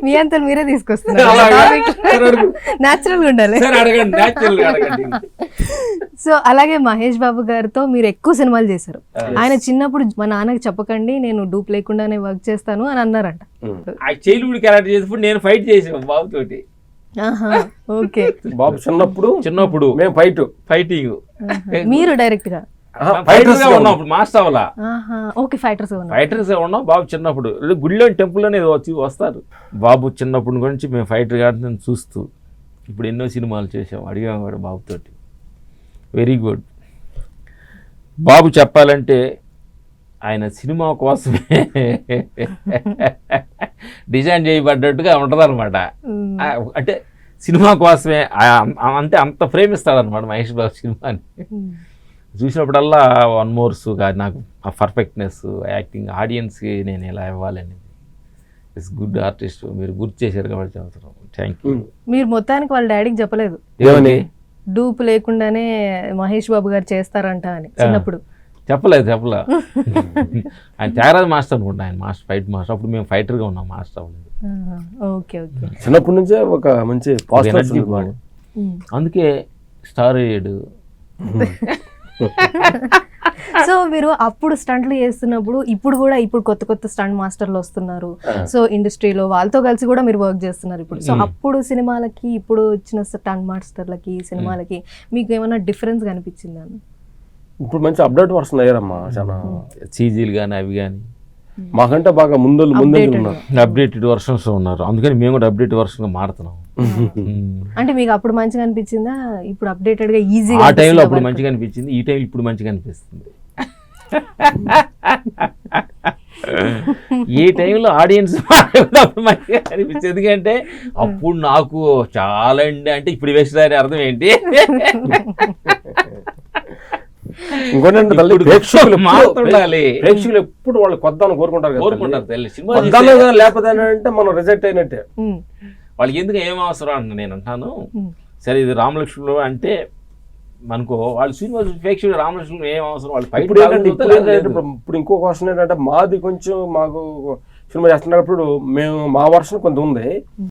మీ అంతా మీరే తీసుకొస్తున్నారు, న్యాచురల్ గా ఉండాలి. సో అలాగే మహేష్ బాబు గారితో మీరు ఎక్కువ సినిమాలు చేశారు. ఆయన చిన్నప్పుడు మా నాన్నకి చెప్పకండి నేను డూప్ లేకుండానే వర్క్ చేస్తాను అని అన్నారంట. చైల్డ్హుడ్ క్యారెక్టర్ చేసినప్పుడు నేను ఫైట్ చేసాను బాబు తోటి. ఓకే, బాబు చిన్నప్పుడు మేము ఫైటింగ్ మీరు డైరెక్ట్ గా ఫైటర్స్ గా ఉన్నాం అప్పుడు, మాస్టర్ అవ్వాలా. ఓకే, ఫైటర్స్ గా ఉన్నాం. బాబు చిన్నప్పుడు గుడిలో టెంపుల్ అనేది వస్తారు. బాబు చిన్నప్పటి గురించి మేము ఫైటర్ గార్డెన్ చూస్తూ ఇప్పుడు ఎన్నో సినిమాలు చేసాం, అడిగాం కూడా బాబుతోటి. Very good. బాబు చెప్పాలంటే ఆయన సినిమా కోసమే డిజైన్ చేయబడ్డట్టుగా ఉంటుంది అనమాట. అంటే సినిమా కోసమే అంటే అంత ప్రేమిస్తాడనమాట మహేష్ బాబు సినిమాని. చూసినప్పుడల్లా వన్ మోర్స్ నాకు ఆ పర్ఫెక్ట్నెస్, యాక్టింగ్, ఆడియన్స్కి నేను ఎలా ఇవ్వాలని. It's good artist. మీరు గుర్తు చేశారు కాబట్టి చెబుతున్నాం. Thank you. మీరు మొత్తానికి వాళ్ళ డాడీకి చెప్పలేదు ఏమని? డూప్ లేకుండానే మహేష్ బాబు గారు చేస్తారంట అని చిన్నప్పుడు? చెప్పలేదు. ఆయన త్యాగరాజు మాస్టర్ అనుకుంటా, ఆయన మాస్టర్, ఫైట్ మాస్టర్. అప్పుడు మేము ఫైటర్గా ఉన్నాం, మాస్టర్ అవ్వలేదు. Okay okay. చిన్నప్పటి నుంచే ఒక మంచి ఎనర్జీ. అందుకే స్టార్ అయ్యాడు. సో మీరు అప్పుడు స్టంట్లు చేస్తున్నప్పుడు ఇప్పుడు కొత్త స్టంట్ మాస్టర్లు వస్తున్నారు. సో ఇండస్ట్రీలో వాళ్ళతో కలిసి కూడా మీరు వర్క్ చేస్తున్నారు ఇప్పుడు. సో అప్పుడు సినిమాలకి ఇప్పుడు వచ్చిన స్టంట్ మాస్టర్లకి సినిమాలకి మీకు ఏమైనా డిఫరెన్స్ కనిపించిందా? ఇప్పుడు మంచి అప్డేట్ వర్షన్ అయ్యారమ్మా, చాలా సీజీలు కానీ అవి కానీ మాకంటే బాగా ముందు అప్డేటెడ్ వర్షన్స్ ఉన్నారు. అందుకని మేము కూడా అప్డేట్ వర్షన్ గా మారుతున్నాం. అంటే మీకు అప్పుడు మంచిగా అనిపించిందా? ఇప్పుడు అప్డేటెడ్ గా ఈజీ ఆ టైంలో అప్పుడు మంచిగా అనిపించింది, ఈ టైం ఇప్పుడు మంచిగా అనిపిస్తుంది. ఏ టైంలో ఆడియన్స్ అప్పుడు మంచిగా అనిపించింది. ఎందుకంటే అప్పుడు నాకు చాలా అంటే ఇప్పుడు వేసిన అర్థం ఏంటి? ఇంకోటి ప్రేక్షకులు ఎప్పుడు వాళ్ళు కొద్దాన్ని కోరుకుంటారు. లేకపోతే అంటే మనం రిజెక్ట్ అయినట్టే. వాళ్ళకి ఎందుకు ఏం అవసరం అంట నేను అంటాను. సరే ఇది రామలక్ష్మణులు అంటే మనకు వాళ్ళు సినిమా ప్రేక్షకులు రామలక్ష్మణులు ఏం అవసరం, వాళ్ళు ఇప్పుడు ఇంకో క్వశ్చన్ ఏంటంటే మాది కొంచెం మాకు సినిమా చేస్తున్నప్పుడు మేము మా వర్షన్ కొంత ఉంది.